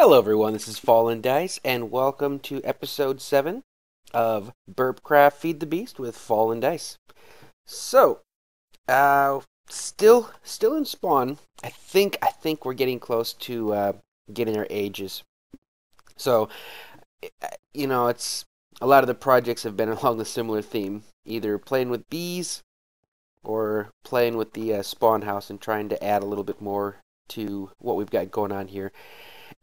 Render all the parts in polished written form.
Hello everyone, this is FallenDice, and welcome to episode 7 of Burpcraft Feed the Beast with FallenDice. So, still in spawn. I think we're getting close to getting our ages. So, it's a lot of the projects have been along the similar theme, either playing with bees or playing with the spawn house and trying to add a little bit more to what we've got going on here.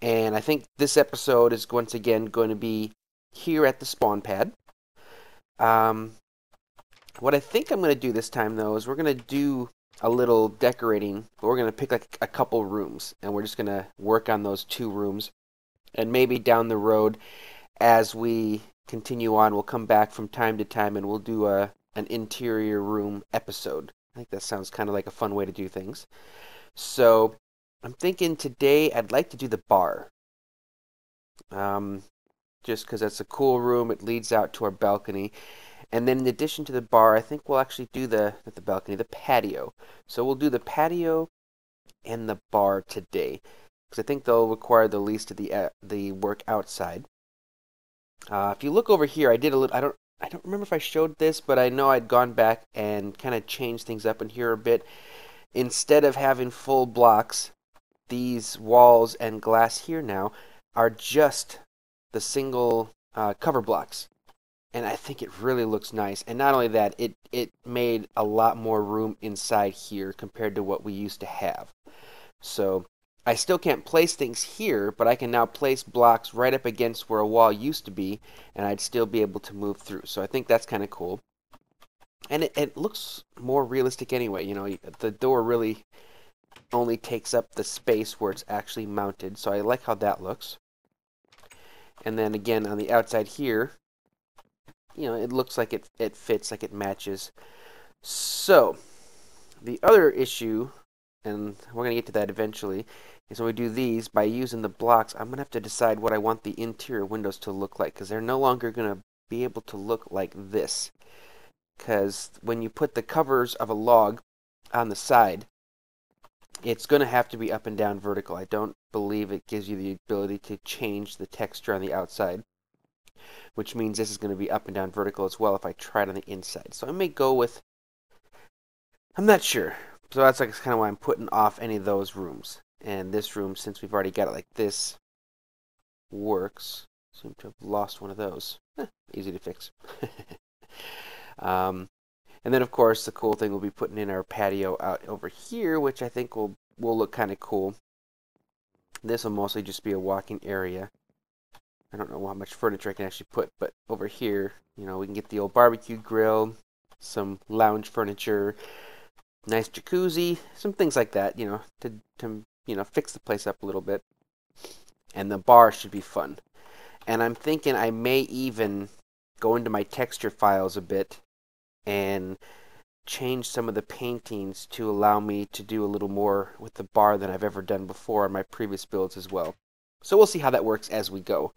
And I think this episode is once again going to be here at the spawn pad. What I think I'm going to do this time, though, is we're going to do a little decorating. But we're going to pick like a couple rooms, and we're just going to work on those 2 rooms. And maybe down the road, as we continue on, we'll come back from time to time and we'll do an interior room episode. I think that sounds kind of like a fun way to do things. So I'm thinking today I'd like to do the bar. Just because that's a cool room. It leads out to our balcony. And then in addition to the bar, I think we'll actually do the patio. So we'll do the patio and the bar today, because I think they'll require the least of the work outside. If you look over here, I did a little. I don't remember if I showed this, but I know I'd gone back and kind of changed things up in here a bit. Instead of having full blocks, these walls and glass here now are just the single cover blocks, and I think it really looks nice. And not only that, it made a lot more room inside here compared to what we used to have. So I still can't place things here, but I can now place blocks right up against where a wall used to be, and I'd still be able to move through. So I think that's kind of cool. And it looks more realistic anyway. You know, the door really only takes up the space where it's actually mounted, so I like how that looks. And then again, on the outside here, it looks like it fits, like it matches. So the other issue, and we're going to get to that eventually, is when we do these, by using the blocks, I'm going to have to decide what I want the interior windows to look like, because they're no longer going to be able to look like this. Because when you put the covers of a log on the side, it's going to have to be up and down vertical. I don't believe it gives you the ability to change the texture on the outside, which means this is going to be up and down vertical as well if I try it on the inside. So I may go with, I'm not sure. So that's like kind of why I'm putting off any of those rooms. And this room, since we've already got it like this, works. Seem to have lost one of those. Easy to fix. And then, of course, the cool thing will be putting in our patio out over here, which I think will look kind of cool. This will mostly just be a walking area. I don't know how much furniture I can actually put, but over here, we can get the old barbecue grill, some lounge furniture, nice jacuzzi, some things like that, to fix the place up a little bit. And the bar should be fun. And I'm thinking I may even go into my texture files a bit and change some of the paintings to allow me to do a little more with the bar than I've ever done before on my previous builds as well. So we'll see how that works as we go.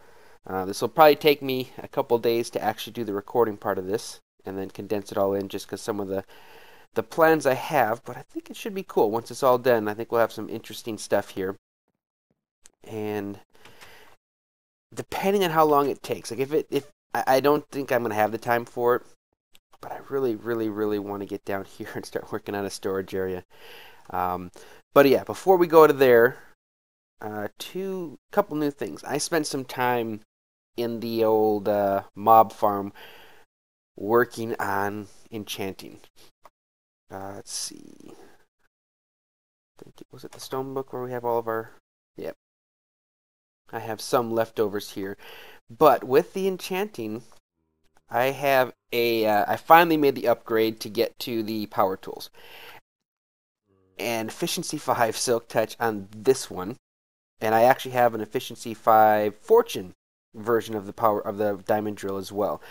This will probably take me a couple days to actually do the recording part of this and then condense it all in, just because some of the plans I have, but I think it should be cool. Once it's all done, I think we'll have some interesting stuff here. And depending on how long it takes, like if I don't think I'm going to have the time for it, but I really, really, really want to get down here and start working on a storage area. But yeah, before we go to there, couple new things. I spent some time in the old mob farm working on enchanting. Let's see. I think was it the stone book where we have all of our... Yep. I have some leftovers here. But with the enchanting, I have I finally made the upgrade to get to the power tools. And efficiency 5 silk touch on this one. And I actually have an efficiency 5 fortune version of the diamond drill as well.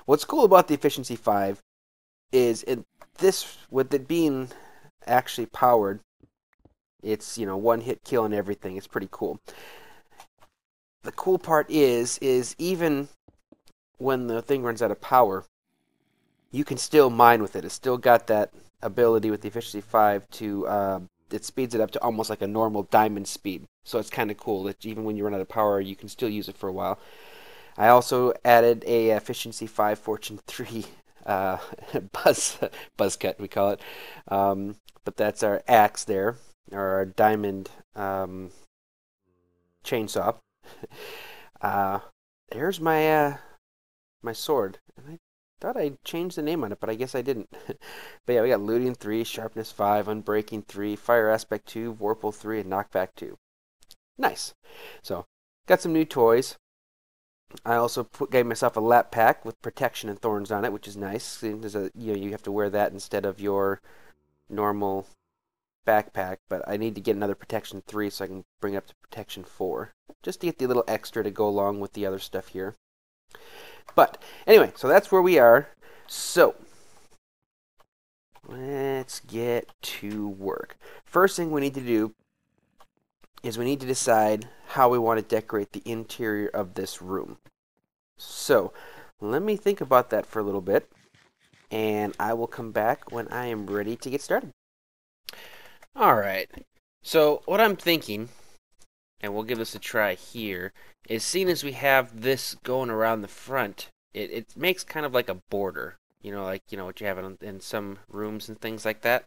What's cool about the efficiency 5 is with it being actually powered, it's one hit kill and everything. It's pretty cool. The cool part is even when the thing runs out of power, you can still mine with it. It's still got that ability with the efficiency 5 to it speeds it up to almost like a normal diamond speed. So it's kind of cool that even when you run out of power, you can still use it for a while. I also added a efficiency 5, fortune 3 buzz cut, we call it. But that's our axe there, or our diamond chainsaw. There's my my sword. And I thought I changed the name on it, but I guess I didn't. But yeah, we got looting 3, sharpness 5, unbreaking 3, fire aspect 2, vorpal 3, and knockback 2. Nice. So, got some new toys. I also gave myself a lap pack with protection and thorns on it, which is nice. There's you have to wear that instead of your normal backpack, but I need to get another protection 3 so I can bring it up to protection 4, just to get the little extra to go along with the other stuff here. But anyway, so that's where we are. So let's get to work. First thing we need to do is we need to decide how we want to decorate the interior of this room. So let me think about that for a little bit, and I will come back when I am ready to get started. Alright, so what I'm thinking, and we'll give this a try here, is seeing as we have this going around the front, it makes kind of like a border, like what you have in some rooms and things like that.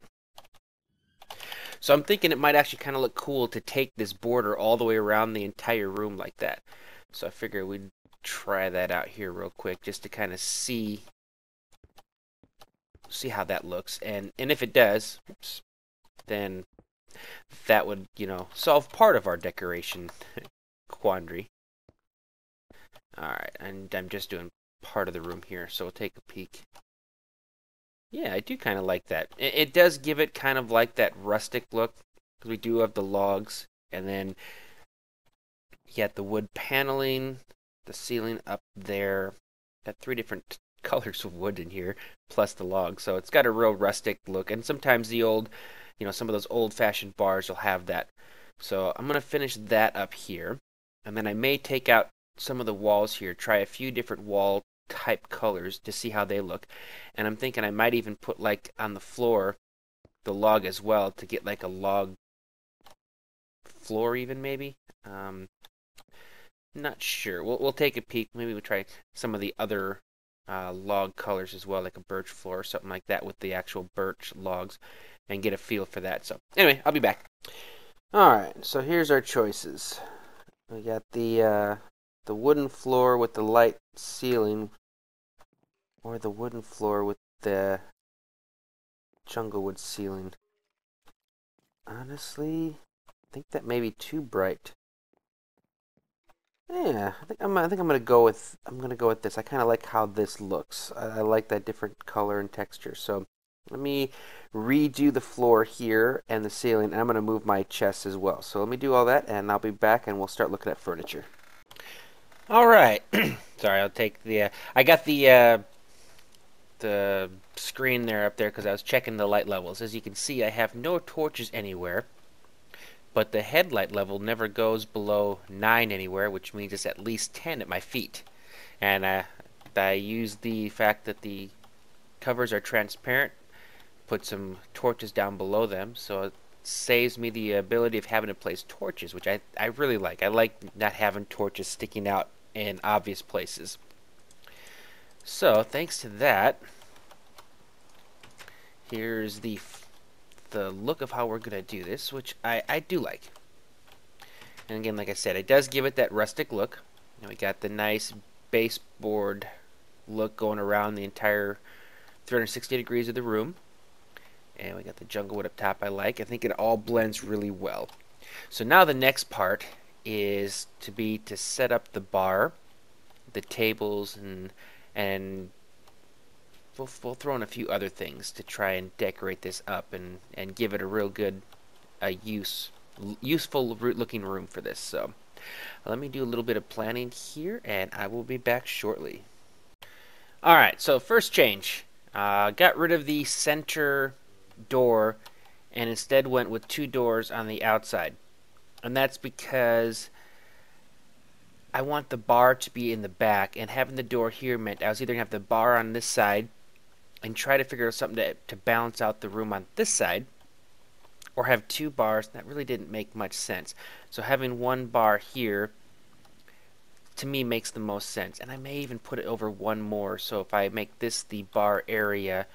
So I'm thinking it might actually kind of look cool to take this border all the way around the entire room like that. So I figure we'd try that out here real quick just to kind of see how that looks. And if it does, oops, then that would, solve part of our decoration quandary. Alright, and I'm just doing part of the room here, so we'll take a peek. Yeah, I do kind of like that. It does give it kind of like that rustic look, because we do have the logs, and then you got the wood paneling, the ceiling up there. Got 3 different colors of wood in here, plus the logs, so it's got a real rustic look. And sometimes the old, some of those old-fashioned bars will have that. So I'm going to finish that up here, and then I may take out some of the walls here, try a few different wall type colors to see how they look. And I'm thinking I might even put like on the floor the log as well to get like a log floor even maybe. Not sure. We'll take a peek. Maybe we'll try some of the other log colors as well, like a birch floor or something like that with the actual birch logs, and get a feel for that. So anyway, I'll be back. Alright, so here's our choices. We got the wooden floor with the light ceiling, or the wooden floor with the jungle wood ceiling. Honestly, I think that may be too bright. Yeah, I think I'm gonna go with this. I kind of like how this looks. I like that different color and texture. So let me redo the floor here and the ceiling, and I'm gonna move my chests as well. So let me do all that, and I'll be back, and we'll start looking at furniture. All right. Sorry, I'll take the. I got the screen there up there because I was checking the light levels. As you can see, I have no torches anywhere, but the headlight level never goes below 9 anywhere, which means it's at least 10 at my feet. And I use the fact that the covers are transparent, put some torches down below them, so it saves me the ability of having to place torches, which I really like. I like not having torches sticking out in obvious places. So thanks to that, here's the look of how we're gonna do this, which I do like. And again, like I said, it does give it that rustic look. And we got the nice baseboard look going around the entire 360 degrees of the room. And we got the jungle wood up top I like. I think it all blends really well. So now the next part is to set up the bar, the tables, and we'll throw in a few other things to try and decorate this up and give it a real good useful looking room for this. So let me do a little bit of planning here, and I will be back shortly. Alright, so first change. Got rid of the center door and instead went with 2 doors on the outside. And that's because I want the bar to be in the back, and having the door here meant I was either going to have the bar on this side and try to figure out something to balance out the room on this side, or have two bars, that really didn't make much sense. So having one bar here, to me, makes the most sense. And I may even put it over one more, so if I make this the bar area,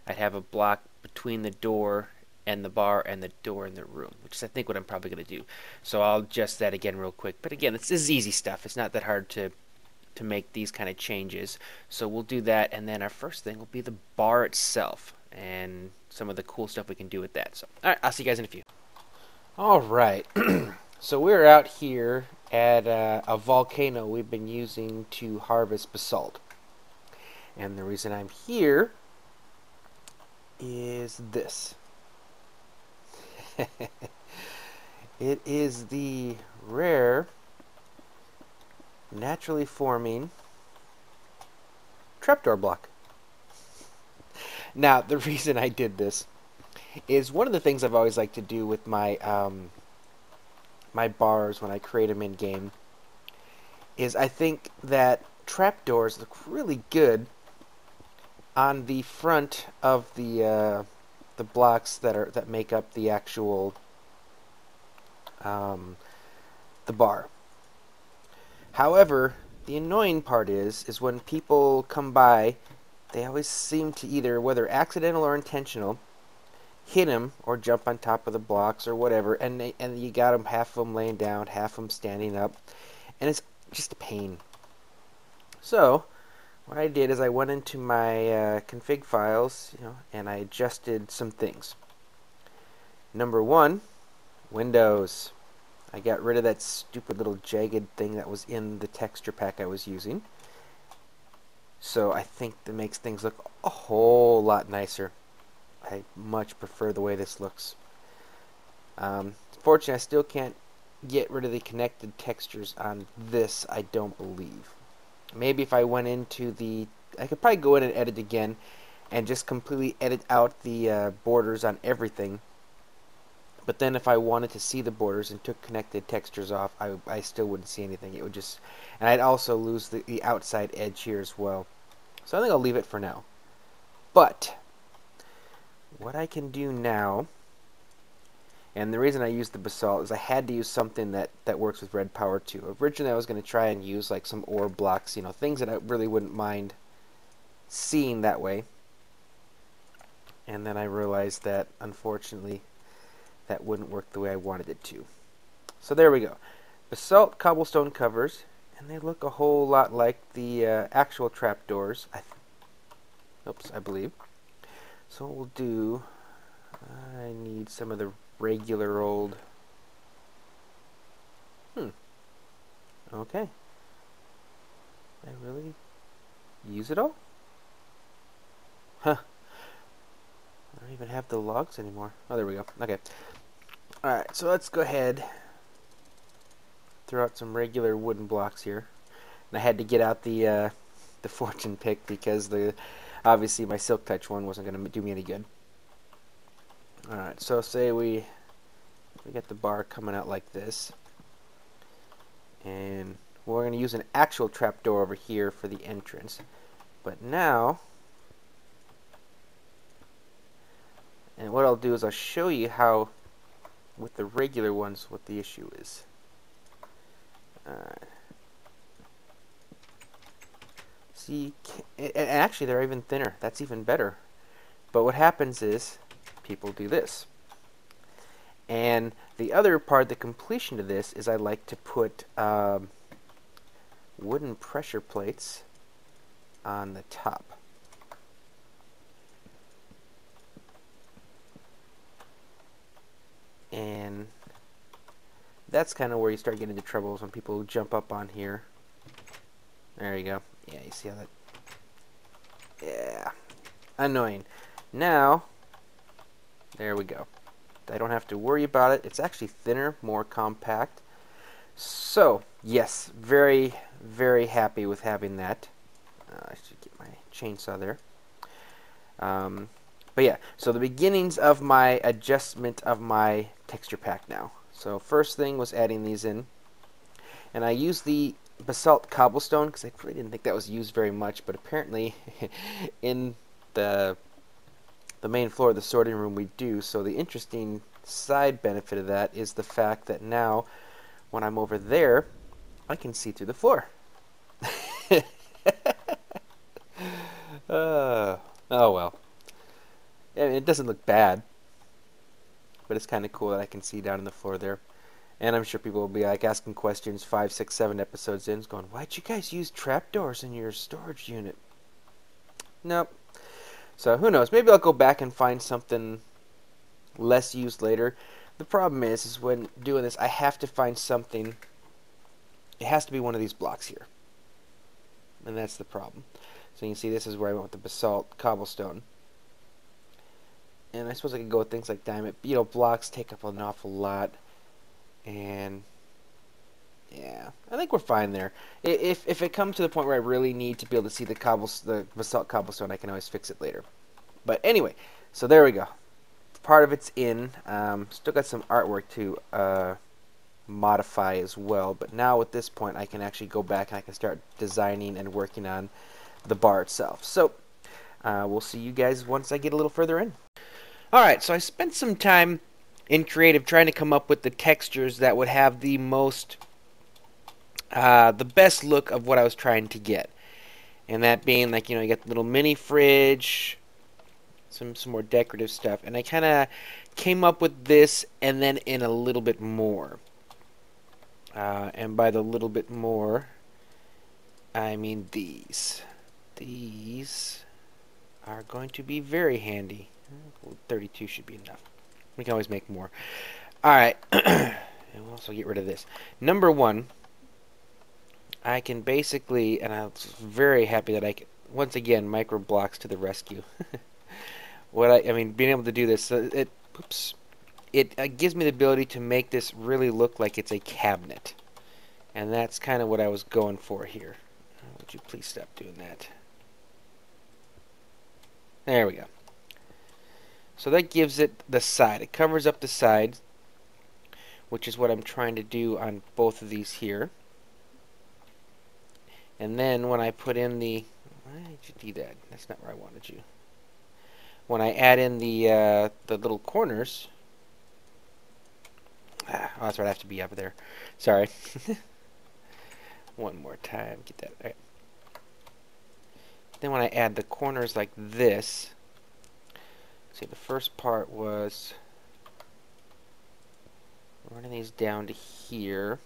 I'd have a block between the door and the bar and the door in the room, which is I think what I'm probably going to do. So I'll adjust that again real quick. But again, this is easy stuff. It's not that hard to make these kind of changes. So we'll do that, and then our first thing will be the bar itself and some of the cool stuff we can do with that. So, alright, I'll see you guys in a few. Alright, so we're out here at a volcano we've been using to harvest basalt. And the reason I'm here is this. It is the rare, naturally forming trapdoor block. Now, the reason I did this is one of the things I've always liked to do with my my bars when I create them in game is I think that trapdoors look really good on the front of the blocks that make up the actual the bar. However, the annoying part is when people come by, they always seem to either, whether accidental or intentional, hit him or jump on top of the blocks or whatever, and you got them, half of them laying down, half of them standing up, and it's just a pain. So what I did is I went into my config files, and I adjusted some things. Number one, Windows. I got rid of that stupid little jagged thing that was in the texture pack I was using. So I think that makes things look a whole lot nicer. I much prefer the way this looks. Fortunately, I still can't get rid of the connected textures on this, I don't believe. Maybe if I went into the... I could probably go in and edit again and just completely edit out the borders on everything. But then if I wanted to see the borders and took connected textures off, I still wouldn't see anything. It would just... And I'd also lose the outside edge here as well. So I think I'll leave it for now. But what I can do now, and the reason I used the basalt is I had to use something that works with red power too. Originally I was going to try and use like some ore blocks, things that I really wouldn't mind seeing that way. And then I realized that unfortunately that wouldn't work the way I wanted it to. So there we go. Basalt cobblestone covers, and they look a whole lot like the actual trapdoors. I believe. So what we'll do, I need some of the regular old... Okay. I really use it all? Huh. I don't even have the logs anymore. Oh, there we go. Okay. Alright, so let's go ahead, throw out some regular wooden blocks here. And I had to get out the fortune pick because obviously my silk touch one wasn't going to do me any good. Alright, so say we get the bar coming out like this. And we're going to use an actual trapdoor over here for the entrance. But now, and what I'll do is I'll show you how, with the regular ones, what the issue is. See, and actually they're even thinner. That's even better. But what happens is people do this. And the other part, the completion to this, is I like to put wooden pressure plates on the top. And that's kind of where you start getting into troubles when people jump up on here. There you go. Yeah, you see how that... Yeah. Annoying. Now, there we go. I don't have to worry about it. It's actually thinner, more compact. So, yes, very, very happy with having that. I should get my chainsaw there. But yeah, so the beginnings of my adjustment of my texture pack now. So first thing was adding these in. And I used the basalt cobblestone because I really didn't think that was used very much, but apparently in the main floor of the sorting room we do. So the interesting side benefit of that is the fact that now, when I'm over there, I can see through the floor. Oh well. I mean, it doesn't look bad, but it's kind of cool that I can see down on the floor there. And I'm sure people will be like asking questions 5, 6, 7 episodes in, going, "Why'd you guys use trapdoors in your storage unit?" Nope. So who knows? Maybe I'll go back and find something less used later. The problem is when doing this, I have to find something. It has to be one of these blocks here, and that's the problem. So you can see this is where I went with the basalt cobblestone. And I suppose I could go with things like diamond. You know, blocks take up an awful lot. And yeah, I think we're fine there. If it comes to the point where I really need to be able to see the basalt cobblestone, I can always fix it later. But anyway, so there we go. Part of it's in. Still got some artwork to modify as well. But now at this point, I can actually go back and I can start designing and working on the bar itself. So we'll see you guys once I get a little further in. Alright, so I spent some time in creative trying to come up with the textures that would have the most the best look of what I was trying to get. And that being like, you know, you got the little mini fridge, some more decorative stuff, and I kind of came up with this and then in a little bit more. And by the little bit more, I mean these. These are going to be very handy. 32 should be enough. We can always make more. Alright, and we'll also get rid of this. Number one, I can basically, and I'm very happy that I can, once again, micro blocks to the rescue. I mean, being able to do this, it gives me the ability to make this really look like it's a cabinet. And that's kind of what I was going for here. Would you please stop doing that? There we go. So that gives it the side. It covers up the side, which is what I'm trying to do on both of these here. And then when I put in the... Why did you do that? That's not where I wanted you. When I add in the little corners... oh, that's right, I have to be up there. Sorry. One more time. Get that. All right. Then when I add the corners like this... See, the first part was running these down to here,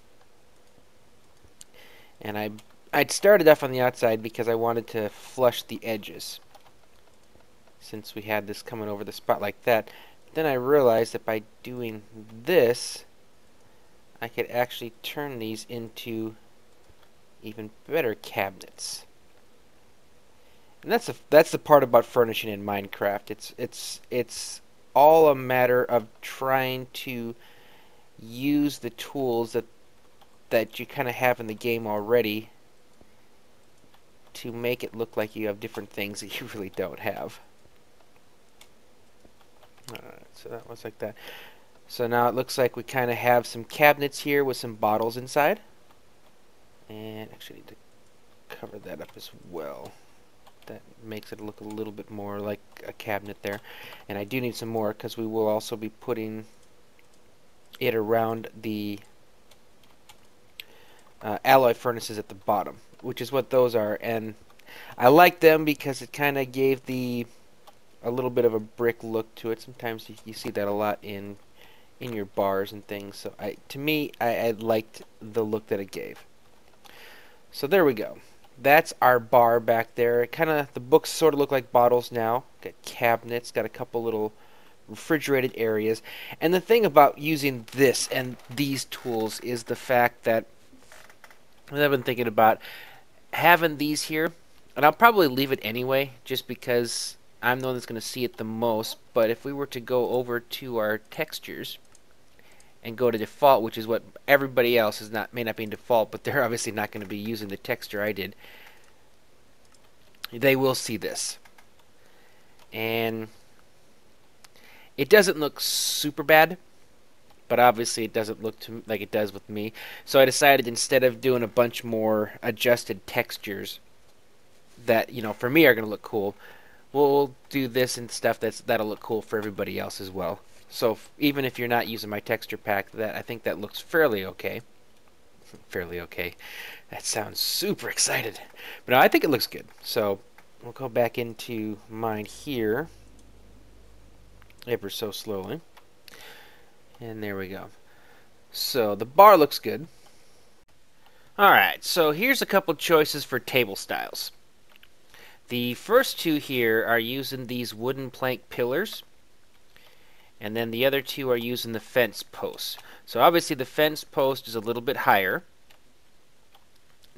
and I'd started off on the outside because I wanted to flush the edges since we had this coming over the spot like that. Then I realized that by doing this, I could actually turn these into even better cabinets. And that's the part about furnishing in Minecraft. It's all a matter of trying to use the tools that you kind of have in the game already to make it look like you have different things that you really don't have. Alright, so that was like that. So now it looks like we kind of have some cabinets here with some bottles inside. And actually need to cover that up as well. That makes it look a little bit more like a cabinet there. And I do need some more because we will also be putting it around the alloy furnaces at the bottom, which is what those are. And I like them because it kind of gave a little bit of a brick look to it. Sometimes you see that a lot in your bars and things. So to me, I liked the look that it gave. So there we go. That's our bar back there. The books sort of look like bottles now. Got cabinets, got a couple little refrigerated areas. And the thing about using this and these tools is the fact that I've been thinking about having these here, and I'll probably leave it anyway, just because I'm the one that's going to see it the most. But if we were to go over to our textures and go to default, which is what everybody else may not be in default, but they're obviously not going to be using the texture I did, they will see this. And it doesn't look super bad, but obviously it doesn't look like it does with me. So I decided instead of doing a bunch more adjusted textures that, you know, for me are going to look cool, we'll do this and stuff that'll look cool for everybody else as well. So even if you're not using my texture pack, that I think that looks fairly okay. Fairly okay. That sounds super excited. But no, I think it looks good. So we'll go back into mine here, ever so slowly. And there we go. So the bar looks good. Alright, so here's a couple choices for table styles. The first two here are using these wooden plank pillars, and then the other two are using the fence posts. So obviously the fence post is a little bit higher.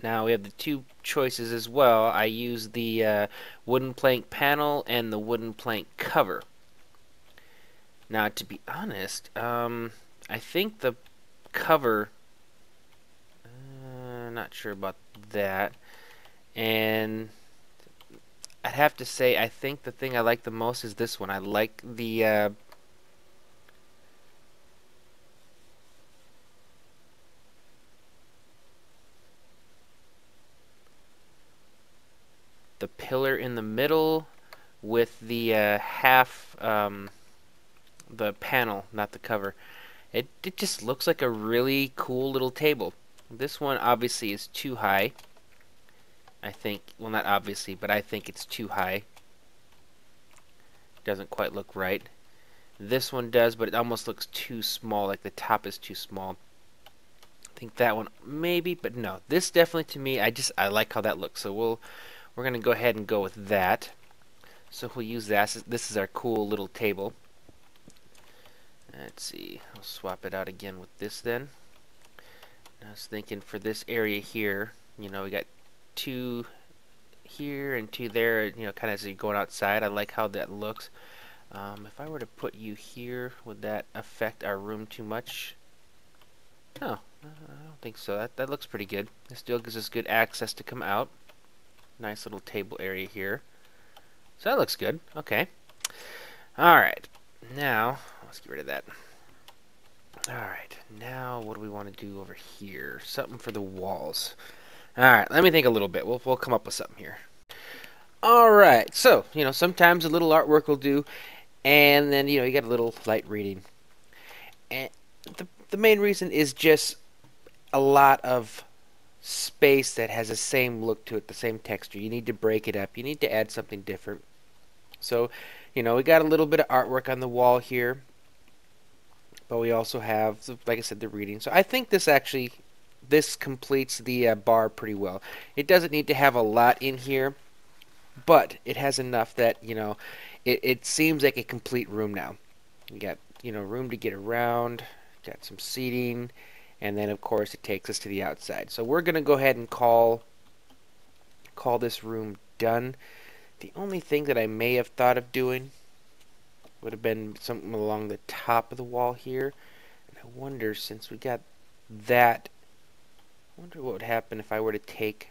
Now we have the two choices as well. I use the wooden plank panel and the wooden plank cover. Now to be honest, I think the cover, not sure about that, and I'd have to say I think the thing I like the most is this one. I like the pillar in the middle with the half the panel, not the cover. It just looks like a really cool little table. This one obviously is too high. I think, well, not obviously, but I think it's too high. Doesn't quite look right. This one does, but it almost looks too small, like the top is too small. I think that one maybe, but no. This definitely, to me, I like how that looks. So we're going to go ahead and go with that. So we'll use that. This is our cool little table. Let's see. I'll swap it out again with this then. I was thinking for this area here, you know, we got two here and two there, you know, kind of as you're going outside. I like how that looks. If I were to put you here, would that affect our room too much? No, I don't think so. That looks pretty good. It still gives us good access to come out. Nice little table area here. So that looks good. Okay. Alright. Now, let's get rid of that. Alright. Now, what do we want to do over here? Something for the walls. Alright, let me think a little bit. We'll come up with something here. Alright, so, you know, sometimes a little artwork will do, and then, you know, you got a little light reading. And the main reason is just a lot of space that has the same look to it, the same texture. You need to break it up. You need to add something different. So, you know, we got a little bit of artwork on the wall here, but we also have, like I said, the reading. So I think this completes the bar pretty well. It doesn't need to have a lot in here, but it has enough that, you know, it seems like a complete room now. You got, you know, room to get around, got some seating, and then of course it takes us to the outside. So we're going to go ahead and call this room done. The only thing that I may have thought of doing would have been something along the top of the wall here. And I wonder, since we got that, I wonder what would happen if I were to take,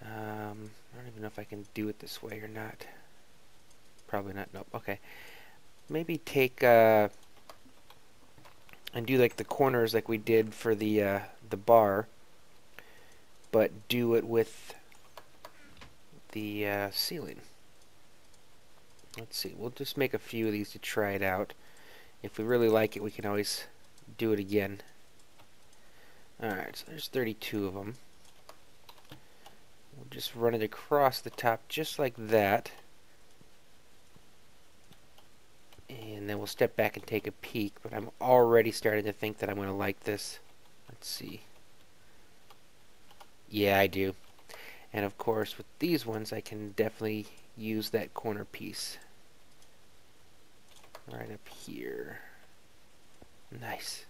I don't even know if I can do it this way or not. Probably not. Nope. Okay. Maybe take and do like the corners like we did for the bar, but do it with the ceiling. Let's see. We'll just make a few of these to try it out. If we really like it, we can always do it again. Alright, so there's 32 of them. We'll just run it across the top just like that. And then we'll step back and take a peek, but I'm already starting to think that I'm going to like this. Let's see. Yeah, I do. And of course, with these ones, I can definitely use that corner piece. Right up here. Nice.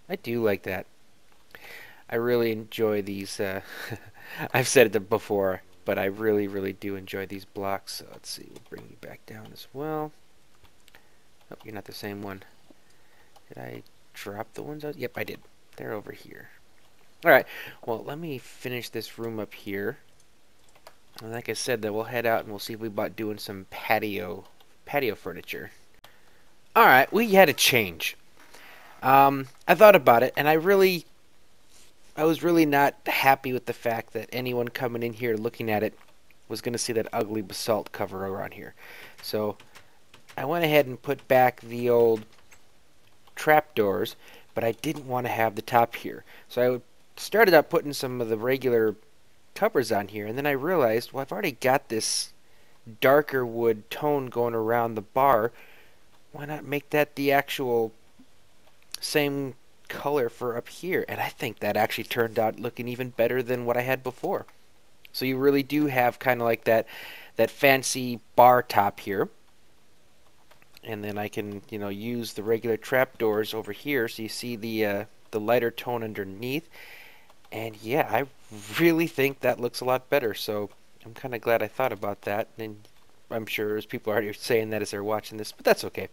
I do like that. I really enjoy these. I've said it before, but I really, really do enjoy these blocks. So let's see. We'll bring you back down as well. Oh, you're not the same one. Did I drop the ones out? Yep, I did. They're over here. Alright, well, let me finish this room up here. And like I said, then we'll head out and we'll see if we about doing some patio furniture. Alright, we had a change. I thought about it, and I was really not happy with the fact that anyone coming in here looking at it was going to see that ugly basalt cover around here. So I went ahead and put back the old trapdoors, but I didn't want to have the top here. So I started out putting some of the regular covers on here, and then I realized, well, I've already got this darker wood tone going around the bar. Why not make that the actual same color for up here? And I think that actually turned out looking even better than what I had before. So you really do have kind of like that fancy bar top here. And then I can, use the regular trapdoors over here, so you see the lighter tone underneath. And yeah, I really think that looks a lot better. So I'm kind of glad I thought about that. And I'm sure there's people already saying that as they're watching this, but that's okay.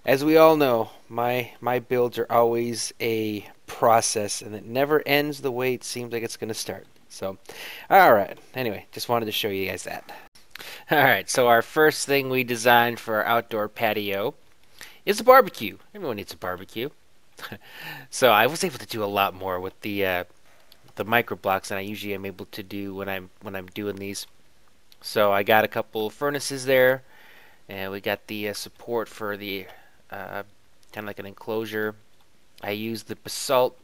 As we all know, my builds are always a process, and it never ends the way it seems like it's going to start. So, alright. Anyway, just wanted to show you guys that. Alright, so our first thing we designed for our outdoor patio is a barbecue. Everyone needs a barbecue. So I was able to do a lot more with the micro blocks than I usually am able to do when I'm doing these. So I got a couple furnaces there, and we got the support for the kind of like an enclosure. I used the basalt.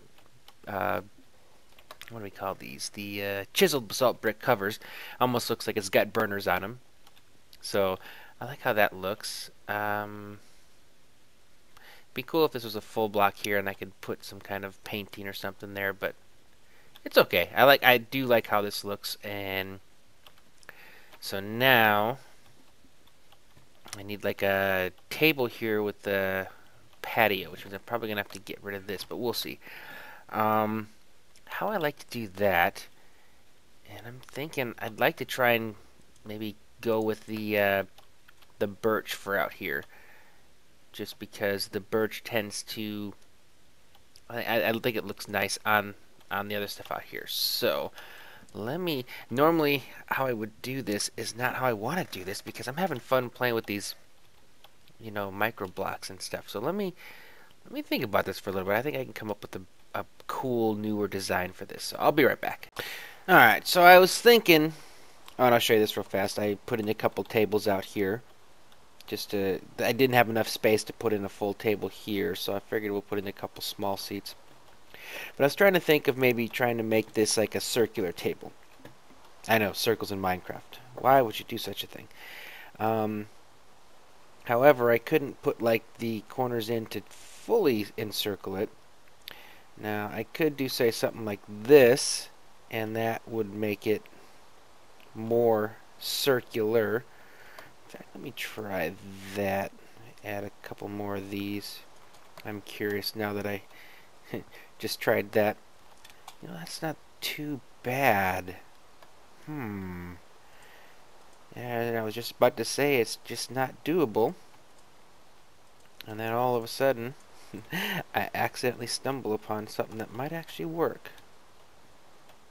What do we call these? The chiseled basalt brick covers. Almost looks like it's got burners on them. So I like how that looks. Be cool if this was a full block here and I could put some kind of painting or something there, but it's okay. I do like how this looks. And so now I need like a table here with the patio, which means I'm probably gonna have to get rid of this, but we'll see. How I like to do that, and I'm thinking I'd like to try and maybe go with the birch for out here, just because the birch tends to, I think it looks nice on the other stuff out here. So normally how I would do this is not how I want to do this, because I'm having fun playing with these micro blocks and stuff. So let me think about this for a little bit. I think I can come up with a cool newer design for this. So I'll be right back. Alright, so I was thinking, and I'll show you this real fast. I put in a couple tables out here. I didn't have enough space to put in a full table here, so I figured we'll put in a couple small seats. But I was trying to think of maybe trying to make this like a circular table. I know, circles in Minecraft. Why would you do such a thing? However, I couldn't put like the corners in to fully encircle it. Now, I could do, say, something like this, and that would make it more circular. In fact, let me try that. Add a couple more of these. I'm curious now that I just tried that. That's not too bad. And I was just about to say it's just not doable. And then all of a sudden, I accidentally stumble upon something that might actually work.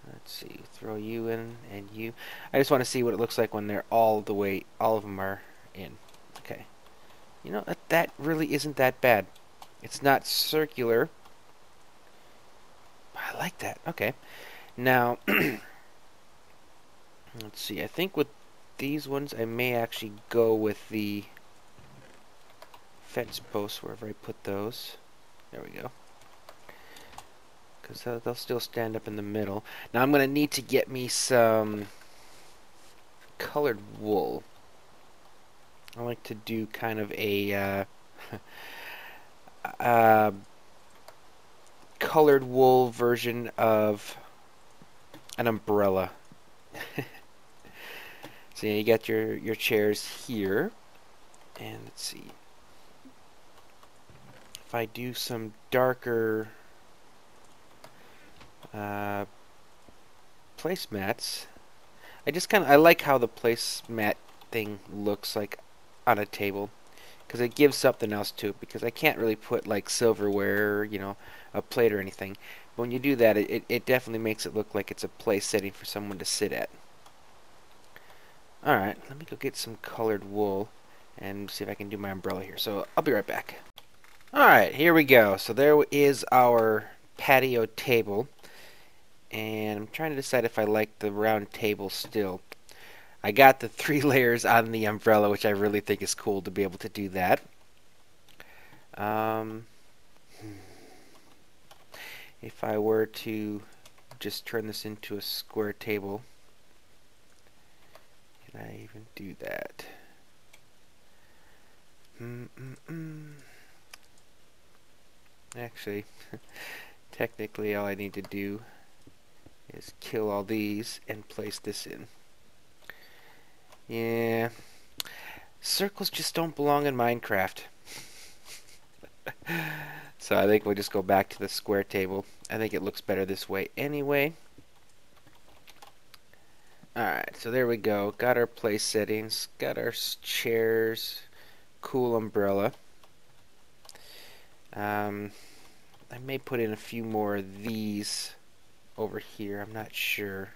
Let's see, throw you in and you. I just want to see what it looks like when they're all of them are in. Okay. That really isn't that bad. It's not circular. I like that. Okay. Now, let's see. I think with these ones, I may actually go with the fence posts wherever I put those. There we go. Because they'll still stand up in the middle. Now I'm going to need to get me some colored wool. I like to do kind of a colored wool version of an umbrella. So you got your chairs here. And let's see. If I do some darker placemats, I like how the placemat thing looks like on a table, because it gives something else to it, because I can't really put like silverware, a plate or anything. But when you do that, it definitely makes it look like it's a place setting for someone to sit at. Alright, let me go get some colored wool and see if I can do my umbrella here. So I'll be right back. Alright, here we go. So there is our patio table. And I'm trying to decide if I like the round table still. I got the 3 layers on the umbrella, which I really think is cool to be able to do that. If I were to just turn this into a square table, can I even do that? Actually, technically all I need to do is kill all these and place this in. Yeah, circles just don't belong in Minecraft. So I think we'll just go back to the square table. I think it looks better this way anyway. Alright, so there we go. Got our place settings, got our chairs, cool umbrella. I may put in a few more of these over here. I'm not sure.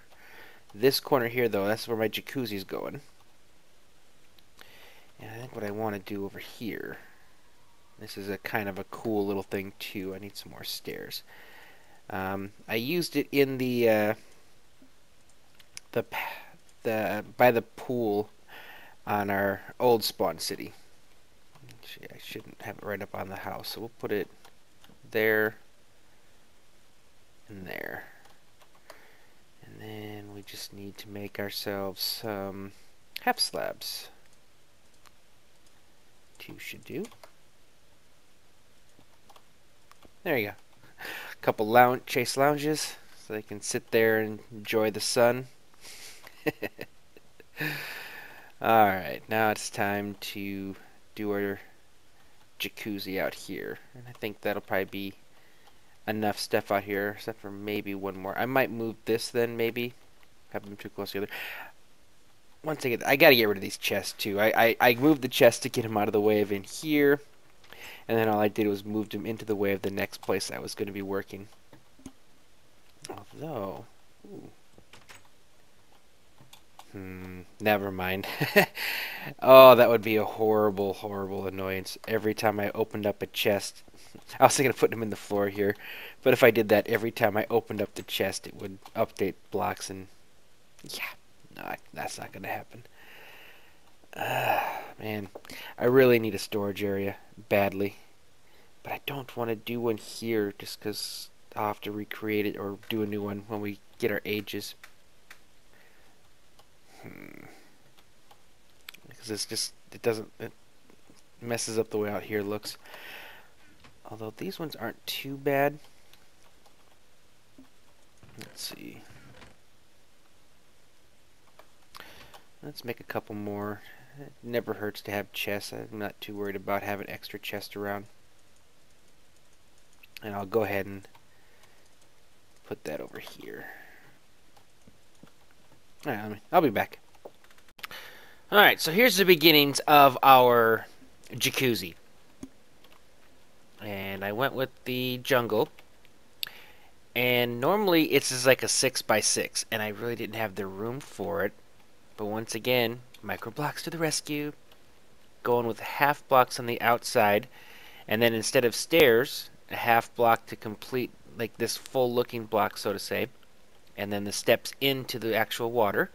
This corner here, though, that's where my jacuzzi's going. And I think what I want to do over here, this is a kind of a cool little thing too. I need some more stairs. I used it in the by the pool on our old spawn city. Actually, I shouldn't have it right up on the house, so we'll put it there and there. And then we just need to make ourselves some half slabs. 2 should do. There you go. A couple chase lounges so they can sit there and enjoy the sun. Alright, now it's time to do our jacuzzi out here. And I think that'll probably be enough stuff out here, except for maybe one more. I might move this then, maybe. Have them too close together. Once I gotta get rid of these chests too. I moved the chest to get them out of the way of in here. And then all I did was moved them into the way of the next place I was going to be working. Although... never mind. Oh, that would be a horrible, horrible annoyance. Every time I opened up a chest... I was thinking of putting them in the floor here. But if I did that every time I opened up the chest, it would update blocks and... yeah, no, that's not going to happen. Man, I really need a storage area badly, but I don't want to do one here just because I'll have to recreate it or do a new one when we get our ages. Because it's just, it messes up the way out here looks. Although these ones aren't too bad. Let's see. Let's make a couple more. It never hurts to have chests. I'm not too worried about having extra chests around. And I'll go ahead and put that over here. Alright, I'll be back. Alright, so here's the beginnings of our jacuzzi. And I went with the jungle. And normally it's just like a 6x6. And I really didn't have the room for it. But once again, micro blocks to the rescue. Going with half blocks on the outside. And then instead of stairs, a half block to complete like this full looking block, so to say. And then the steps into the actual water.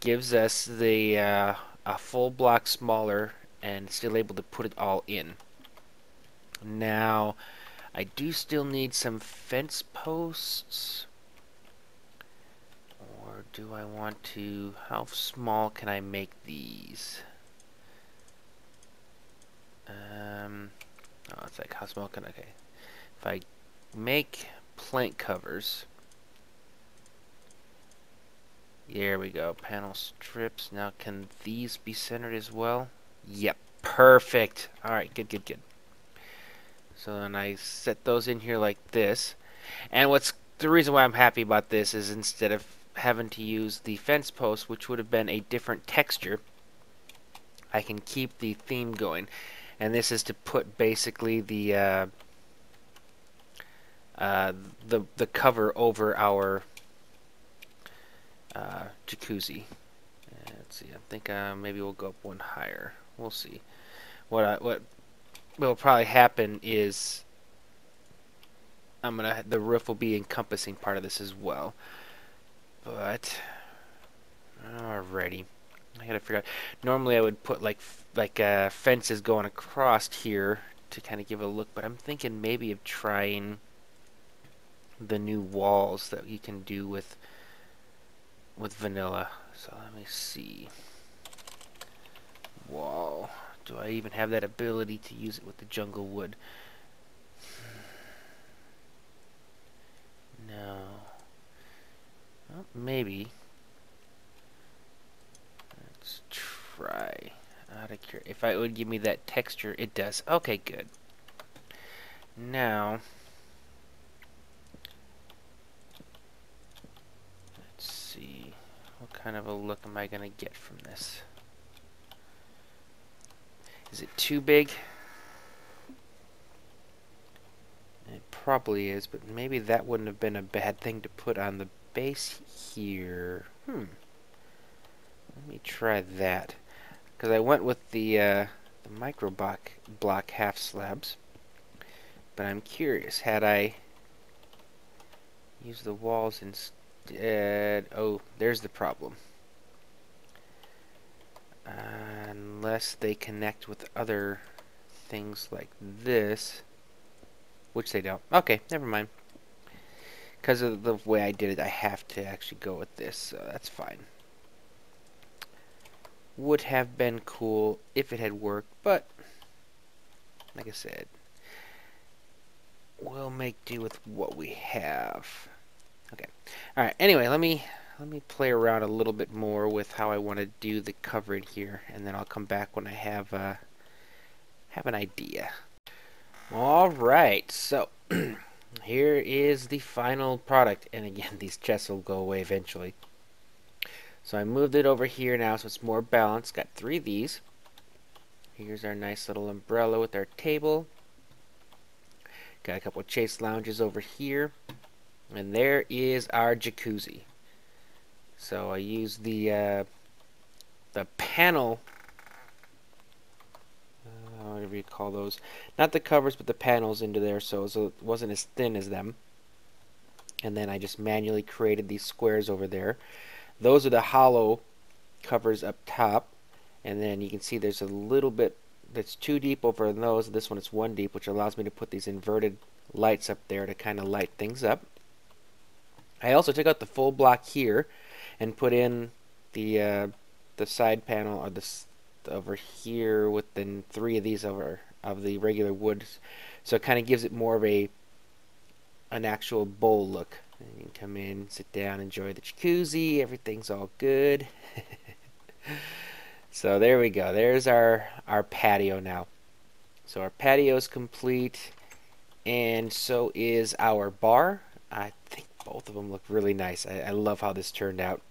Gives us the a full block smaller and still able to put it all in. Now, I do still need some fence posts. Or do I want to... how small can I make these? Oh, it's like, how small can I... okay. If I make plank covers... there we go. Panel strips. Now, can these be centered as well? Yep. Perfect. Alright, good, good, good. So then I set those in here like this. And what's the reason why I'm happy about this is instead of having to use the fence post, which would have been a different texture, I can keep the theme going. And this is to put basically the cover over our jacuzzi. Let's see. I think maybe we'll go up one higher. We'll see. What will probably happen is the roof will be encompassing part of this as well. But Alrighty. I gotta figure out. Normally I would put like fences going across here to kind of give a look, but I'm thinking maybe of trying the new walls that you can do with vanilla. So let me see. Wall. Do I even have that ability to use it with the jungle wood? No. Well, maybe. Let's try. Out of curiosity. If it would give me that texture, it does. Okay, good. Now, let's see. What kind of a look am I going to get from this? Is it too big? It probably is, but maybe that wouldn't have been a bad thing to put on the base here. Let me try that. Because I went with the micro block half slabs. But I'm curious, had I used the walls instead... Oh, there's the problem. Unless they connect with other things like this. Which they don't. Okay, never mind. Because of the way I did it, I have to actually go with this, so that's fine. Would have been cool if it had worked, but like I said, we'll make do with what we have. Okay. Alright, anyway, let me play around a little bit more with how I want to do the covering here, and then I'll come back when I have an idea. Alright, so here is the final product, and again, these chests will go away eventually. So I moved it over here now so it's more balanced. Got 3 of these. Here's our nice little umbrella with our table. Got a couple of chase lounges over here. And there is our jacuzzi. So I used the panel, whatever you call those. Not the covers, but the panels into there, so it wasn't as thin as them. And then I just manually created these squares over there. Those are the hollow covers up top, and then you can see there's a little bit that's too deep over in those. This one is 1 deep, which allows me to put these inverted lights up there to kind of light things up. I also took out the full block here and put in the side panel, or this over here with the 3 of these over of the regular wood, so it kind of gives it more of an actual bowl look. And you can come in, sit down, enjoy the jacuzzi. Everything's all good. So there we go. There's our patio now. So our patio is complete, and so is our bar. I think both of them look really nice. I love how this turned out.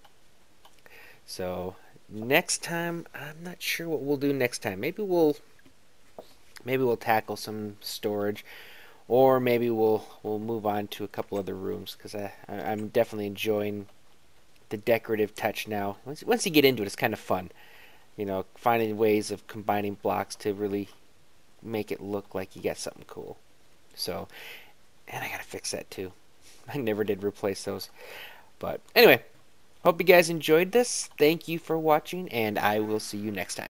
So next time, I'm not sure what we'll do next time. Maybe we'll tackle some storage. Or maybe we'll move on to a couple other rooms, because I'm definitely enjoying the decorative touch now. Once you get into it, it's kind of fun. You know, finding ways of combining blocks to really make it look like you got something cool. So, and I gotta fix that too. I never did replace those. But anyway, hope you guys enjoyed this. Thank you for watching, and I will see you next time.